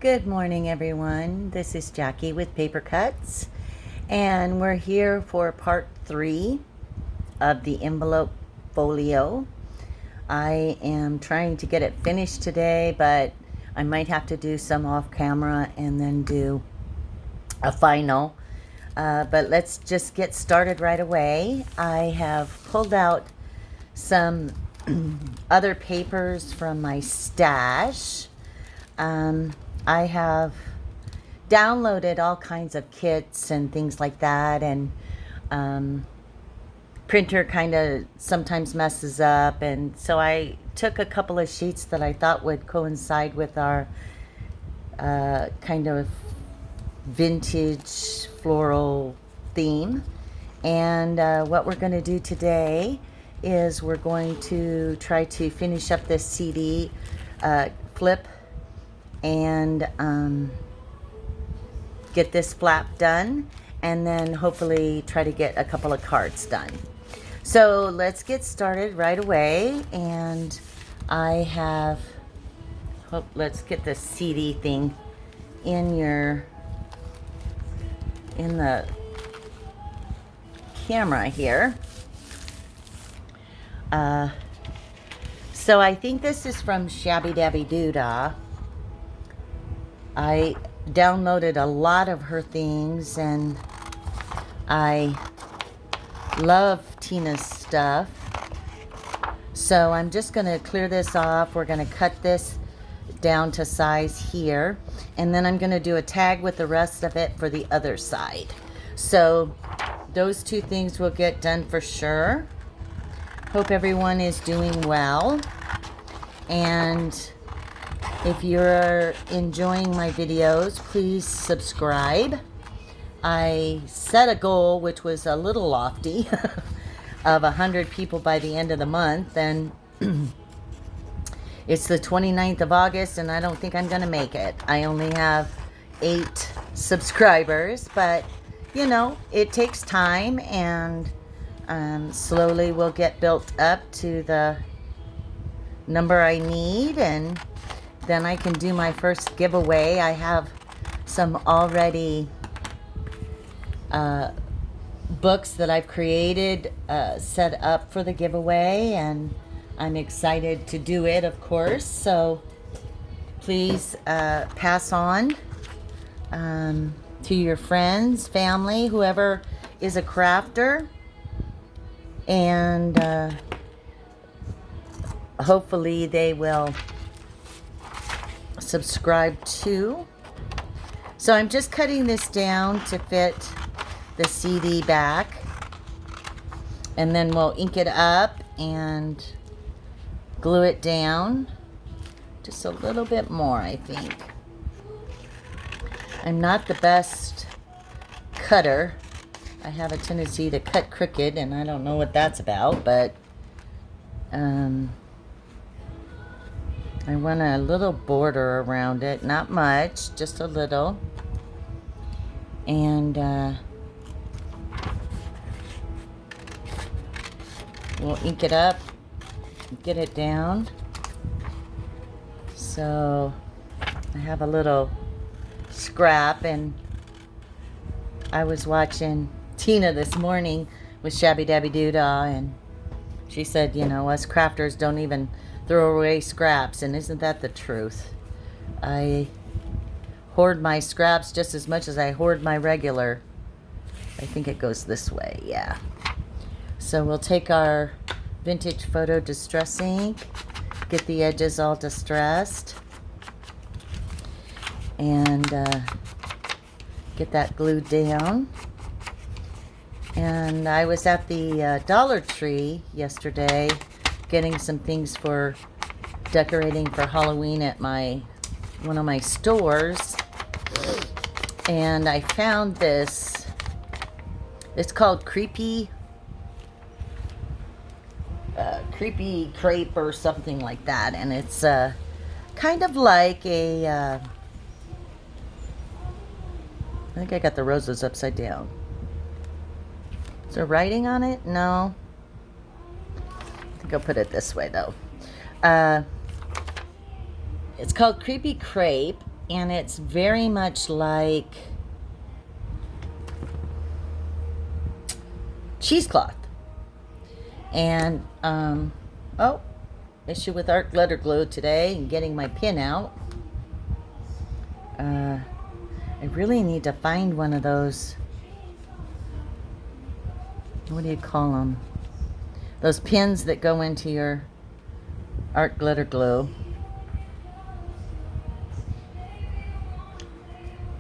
Good morning, everyone. This is Jackie with Paper Cuts, and we're here for part 3 of the envelope folio. I am trying to get it finished today, but I might have to do some off camera and then do a final. But let's just get started right away. I have pulled out some other papers from my stash. I have downloaded all kinds of kits and things like that, and printer kind of sometimes messes up, and so I took a couple of sheets that I thought would coincide with our kind of vintage floral theme. And what we're going to do today is we're going to try to finish up this CD flip and get this flap done, and then hopefully try to get a couple of cards done. So let's get started right away. And let's get the CD thing in the camera here. So I think this is from Shabby Dabby Doodah. I downloaded a lot of her things, and I love Tina's stuff. So I'm just going to clear this off. We're going to cut this down to size here, and then I'm going to do a tag with the rest of it for the other side. So those two things will get done for sure. Hope everyone is doing well, and if you're enjoying my videos, please subscribe. I set a goal, which was a little lofty, of 100 people by the end of the month, and it's the 29th of August, and I don't think I'm going to make it. I only have 8 subscribers, but, you know, it takes time, and slowly we'll get built up to the number I need, and then I can do my first giveaway. I have some already books that I've created set up for the giveaway, and I'm excited to do it, of course. So please pass on to your friends, family, whoever is a crafter, and hopefully they will subscribe too. So I'm just cutting this down to fit the CD back, and then we'll ink it up and glue it down just a little bit more, I think. I'm not the best cutter. I have a tendency to cut crooked, and I don't know what that's about, but I want a little border around it, not much, just a little, and we'll ink it up, get it down. So I have a little scrap, and I was watching Tina this morning with Shabby Dabby Doodah, and she said, you know, us crafters don't even throw away scraps, and isn't that the truth? I hoard my scraps just as much as I hoard my regular. I think it goes this way, yeah. So we'll take our vintage photo distress ink, get the edges all distressed, and get that glued down. And I was at the Dollar Tree yesterday getting some things for decorating for Halloween at one of my stores, and I found this. It's called Creepy Crepe or something like that, and it's kind of like a I think I got the roses upside down. Is there writing on it? No. I think I'll put it this way, though. It's called Creepy Crepe, and it's very much like cheesecloth. And oh, issue with art glitter glue today and getting my pin out. I really need to find one of those, what do you call them, those pins that go into your art glitter glue.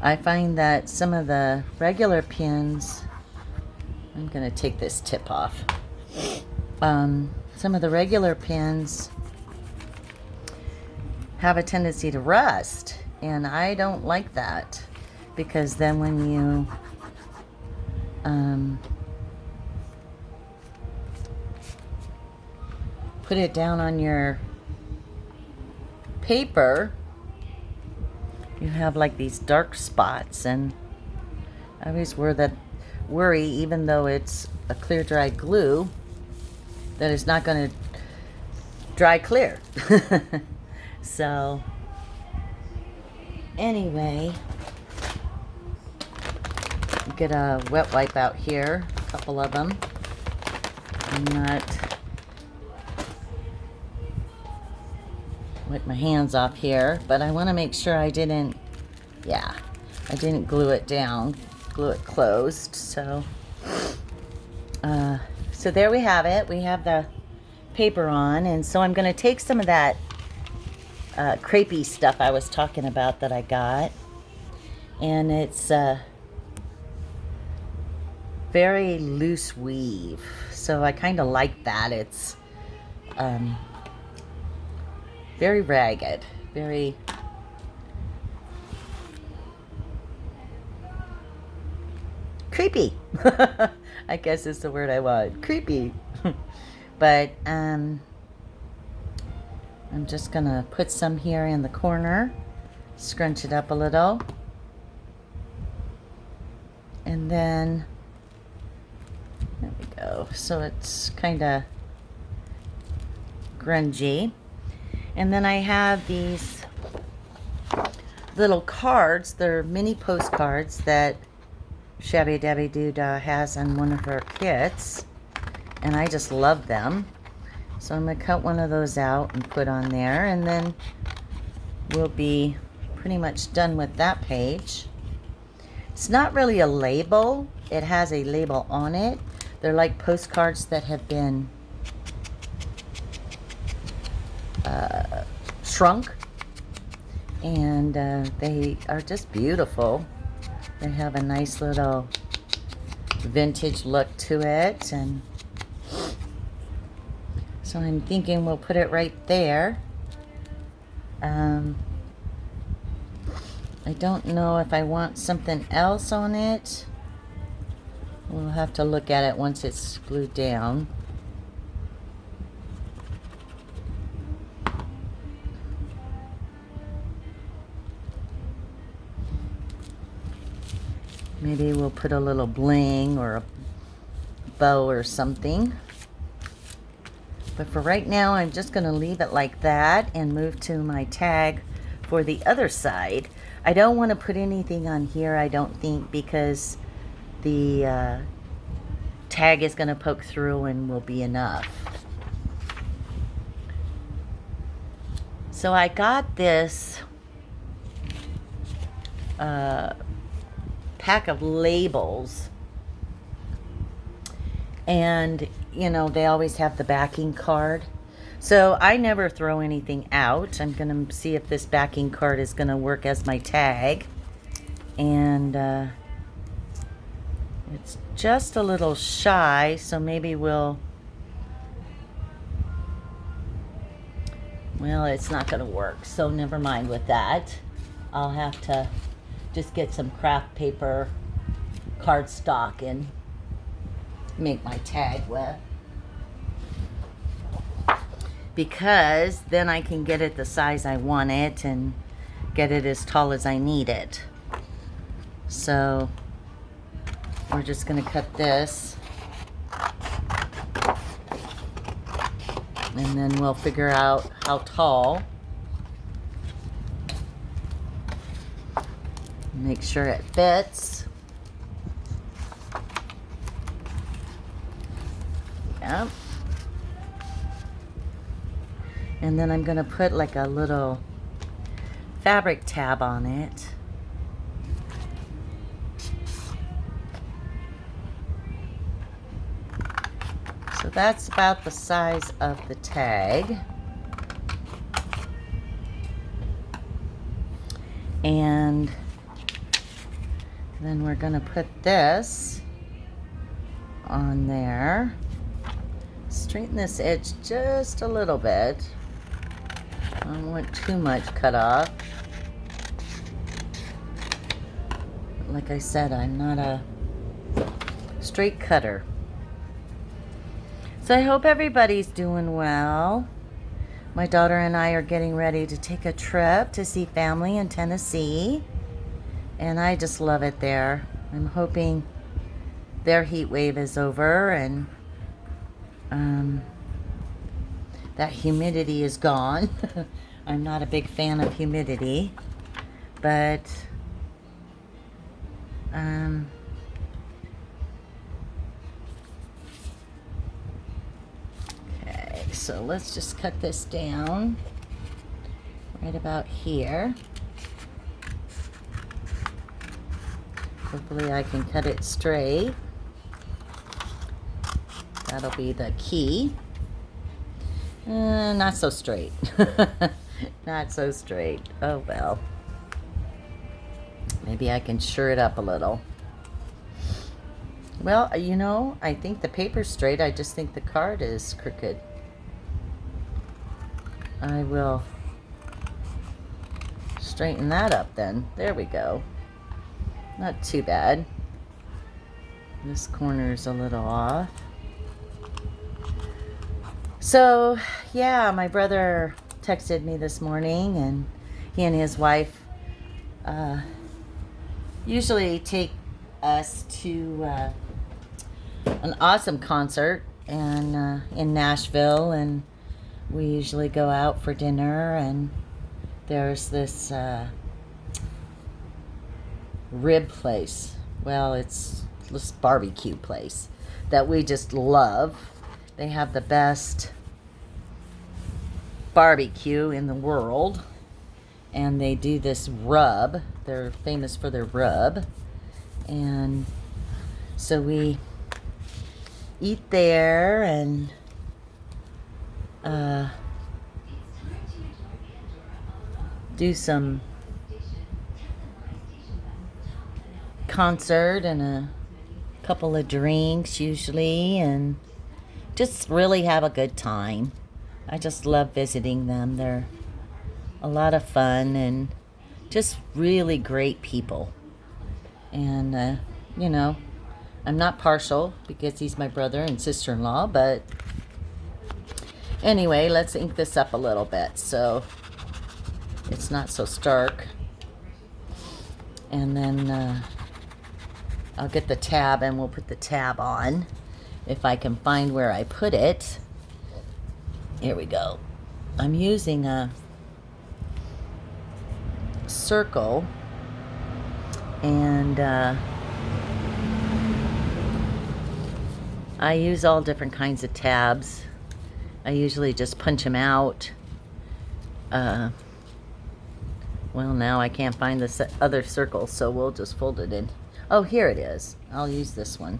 I find that some of the regular pins, I'm going to take this tip off. Some of the regular pins have a tendency to rust, and I don't like that, because then when you put it down on your paper, you have like these dark spots, and I always worry, even though it's a clear dry glue, that it's not going to dry clear. So anyway, get a wet wipe out here, a couple of them. I'm not wipe my hands off here, but I want to make sure I didn't glue it down, glue it closed. So so there we have it. We have the paper on, and so I'm going to take some of that crepey stuff I was talking about that I got, and it's very loose weave, so I kind of like that. It's very ragged, very creepy. I guess is the word I want. Creepy. But I'm just gonna put some here in the corner, scrunch it up a little, and then there we go. So it's kind of grungy. And then I have these little cards. They're mini postcards that Shabby Dabby Doodah has on one of her kits, and I just love them. So I'm going to cut one of those out and put on there, and then we'll be pretty much done with that page. It's not really a label. It has a label on it. They're like postcards that have been shrunk, and they are just beautiful. They have a nice little vintage look to it, and so I'm thinking we'll put it right there. I don't know if I want something else on it. We'll have to look at it once it's glued down. Maybe we'll put a little bling or a bow or something. But for right now, I'm just going to leave it like that and move to my tag for the other side. I don't want to put anything on here, I don't think, because the tag is going to poke through and will be enough. So I got this pack of labels, and you know, they always have the backing card, so I never throw anything out. I'm gonna see if this backing card is gonna work as my tag, and it's just a little shy, so maybe well, it's not gonna work, so never mind with that. I'll have to just get some craft paper cardstock and make my tag with, because then I can get it the size I want it and get it as tall as I need it. So we're just going to cut this, and then we'll figure out how tall Make sure it fits. Yeah. And then I'm gonna put like a little fabric tab on it. So that's about the size of the tag. And then we're gonna put this on there. Straighten this edge just a little bit. I don't want too much cut off. Like I said, I'm not a straight cutter. So I hope everybody's doing well. My daughter and I are getting ready to take a trip to see family in Tennessee. And I just love it there. I'm hoping their heat wave is over and that humidity is gone. I'm not a big fan of humidity, but okay, so let's just cut this down right about here. Hopefully I can cut it straight. That'll be the key. Not so straight. Not so straight. Oh well. Maybe I can sure it up a little. Well, you know, I think the paper's straight. I just think the card is crooked. I will straighten that up then. There we go. Not too bad. This corner's a little off. So, yeah, my brother texted me this morning, and he and his wife usually take us to an awesome concert and in Nashville, and we usually go out for dinner, and there's this rib place. Well, it's this barbecue place that we just love. They have the best barbecue in the world, and they do this rub. They're famous for their rub, and so we eat there and do some concert and a couple of drinks usually, and just really have a good time. I just love visiting them. They're a lot of fun and just really great people. And, you know, I'm not partial because he's my brother and sister-in-law, but anyway, let's ink this up a little bit so it's not so stark. And then I'll get the tab and we'll put the tab on if I can find where I put it. Here we go. I'm using a circle, and I use all different kinds of tabs. I usually just punch them out. Well, now I can't find the other circle, so we'll just fold it in. Oh, here it is. I'll use this one.